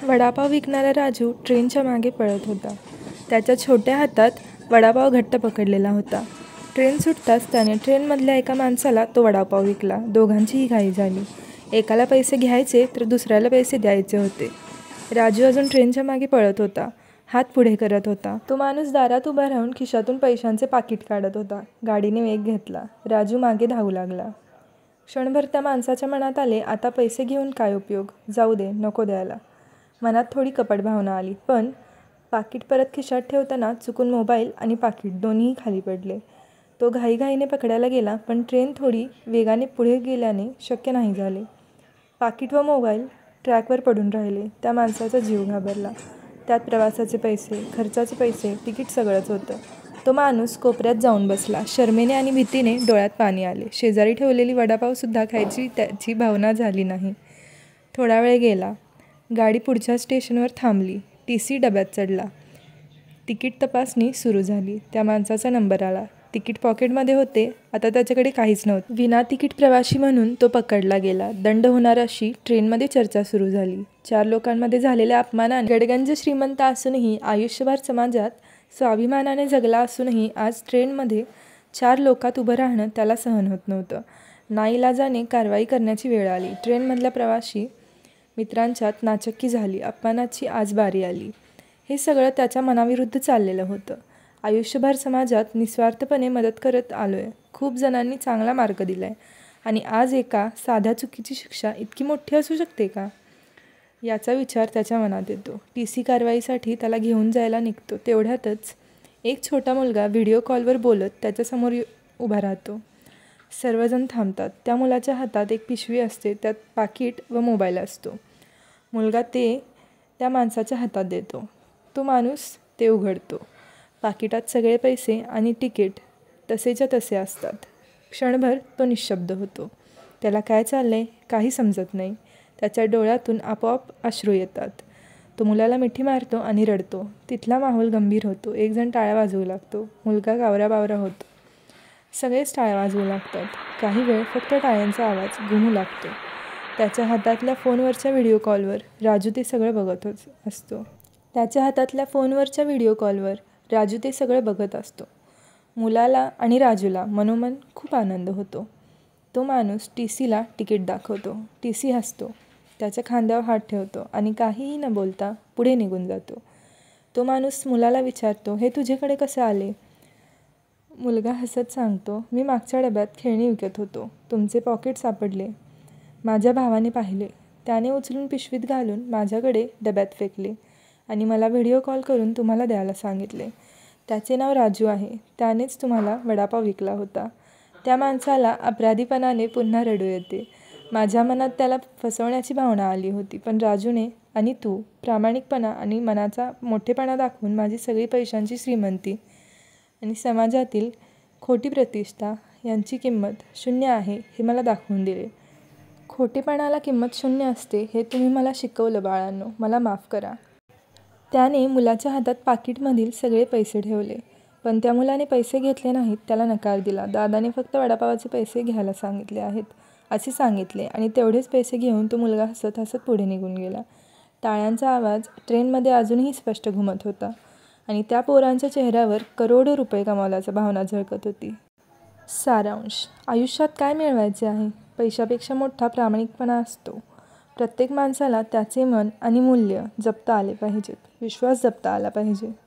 वडापाव विकणारा राजू ट्रेनच्या मागे पळत होता. त्याच्या छोट्या हातात वडापाव घट्ट पकडलेला होता. ट्रेन सुटताच त्याने ट्रेनमधल्या एका माणसाला तो वडापाव विकला. दोघांचीही घाई झाली. एकाला पैसे घ्यायचे तर दुसऱ्याला पैसे द्यायचे होते. राजू अजून ट्रेनच्या मागे पळत होता. हात पुढे करत होता. तो माणूस दारात उभा राहून खिशातून पैशांचे पाकीट काढत होता. गाडीने वेग घेतला. राजू मागे धावू लागला. क्षणभर त्या माणसाच्या मनात आले, आता पैसे घेऊन काय उपयोग, जाऊ दे, नको द्यायला. मनात थोडी कपट भावना आली. पण पाकीट परत खिशात ठेवताना चुकून मोबाईल आणि पाकीट दोन्हीही खाली पडले. तो घाईघाईने पकडायला गेला, पण ट्रेन थोडी वेगाने पुढे गेल्याने शक्य नाही झाले. पाकीट व मोबाईल ट्रॅकवर पडून राहिले. त्या माणसाचा जीव घाबरला. त्यात प्रवासाचे पैसे, खर्चाचे पैसे, तिकीट सगळंच होतं. तो माणूस कोपऱ्यात जाऊन बसला. शरमेने आणि भीतीने डोळ्यात पाणी आले. शेजारी ठेवलेली वडापावसुद्धा खायची त्याची भावना झाली नाही. थोडा वेळ गेला. गाडी पुढच्या स्टेशनवर थांबली. TC डब्यात चढला. तिकीट तपासणी सुरू झाली. त्या माणसाचा नंबर आला. तिकीट पॉकेटमध्ये होते. आता त्याच्याकडे काहीच नव्हतं. विना तिकीट प्रवासी म्हणून तो पकडला गेला. दंड होणार अशी ट्रेनमध्ये चर्चा सुरू झाली. 4 लोकांमध्ये झालेल्या अपमानाने गडगंज श्रीमंत असूनही, आयुष्यभर समाजात स्वाभिमानाने जगला असूनही आज ट्रेनमध्ये 4 लोकात उभं राहणं त्याला सहन होत नव्हतं. नाईलाजाने कारवाई करण्याची वेळ आली. ट्रेनमधल्या प्रवासी मित्रांच्यात नाचक्की झाली. अपमानाची आज बारी आली. हे सगळं त्याच्या मनाविरुद्ध चाललेलं होतं. आयुष्यभर समाजात निस्वार्थपणे मदत करत आलोय. खूप जणांनी चांगला मार्ग दिलाय आणि आज एका साध्या चुकीची शिक्षा इतकी मोठी असू शकते का, याचा विचार त्याच्या मनात येतो. TC कारवाईसाठी त्याला घेऊन जायला निघतो. तेवढ्यातच एक छोटा मुलगा व्हिडिओ कॉलवर बोलत त्याच्यासमोर उभा राहतो. सर्वजण थांबतात. त्या मुलाच्या हातात एक पिशवी असते. त्यात पाकीट व मोबाईल असतो. मुलगा ते त्या माणसाच्या हातात देतो. तो माणूस ते उघडतो. पाकिटात सगळे पैसे आणि तिकीट तसेच्या तसे असतात. क्षणभर तो निःशब्द होतो. त्याला काय चाललंय काही समजत नाही. त्याच्या डोळ्यातून आपोआप अश्रू येतात. तो मुलाला मिठी मारतो आणि रडतो. तिथला माहोल गंभीर होतो. एकजण टाळ्या वाजवू लागतो. मुलगा कावराबावरा होतो. सगळेच टाळ्या वाजवू लागतात. काही वेळ फक्त टाळ्यांचा आवाज घुमू लागतो. त्याच्या हातातल्या फोनवरच्या व्हिडिओ कॉलवर राजू ते सगळं बघत असतो. मुलाला आणि राजूला मनोमन खूप आनंद होतो. तो माणूस TCला तिकीट दाखवतो. TC हसतो. त्याच्या खांद्यावर हात ठेवतो आणि काहीही न बोलता पुढे निघून जातो. तो माणूस मुलाला विचारतो, हे तुझ्याकडे कसे आले? मुलगा हसत सांगतो, मी मागच्या डब्यात खेळणी विकत होतो. तुमचे पॉकेट सापडले. माझ्या भावाने पाहिले. त्याने उचलून पिशवीत घालून माझ्याकडे डब्यात फेकले आणि मला व्हिडिओ कॉल करून तुम्हाला द्यायला सांगितले. त्याचे नाव राजू आहे. त्यानेच तुम्हाला वडापाव विकला होता. त्या माणसाला अपराधीपणाने पुन्हा रडू येते. माझ्या मनात त्याला फसवण्याची भावना आली होती. पण राजूने आणि तू प्रामाणिकपणा आणि मनाचा मोठेपणा दाखवून माझी सगळी पैशांची श्रीमंती आणि समाजातील खोटी प्रतिष्ठा यांची किंमत शून्य आहे हे मला दाखवून दिले. खोटेपणाला किंमत शून्य असते हे तुम्ही मला शिकवलं बाळांनो. मला माफ करा. त्याने मुलाच्या हातात पाकीटमधील सगळे पैसे ठेवले. पण त्या मुलाने पैसे घेतले नाहीत. त्याला नकार दिला. दादाने फक्त वडापावाचे पैसे घ्यायला सांगितले आहेत असे सांगितले आणि तेवढेच पैसे घेऊन तो मुलगा हसत हसत पुढे निघून गेला. टाळ्यांचा आवाज ट्रेनमध्ये अजूनही स्पष्ट घुमत होता आणि त्या पोरांच्या चेहऱ्यावर करोडो रुपये कमावल्याची भावना झळकत होती. सारांश. आयुष्यात काय मिळवायचे आहे? पैशापेक्षा मोठा प्रामाणिकपणा असतो. प्रत्येक माणसाला त्याचे मन आणि मूल्य जपता आले पाहिजेत. विश्वास जपता आला पाहिजे.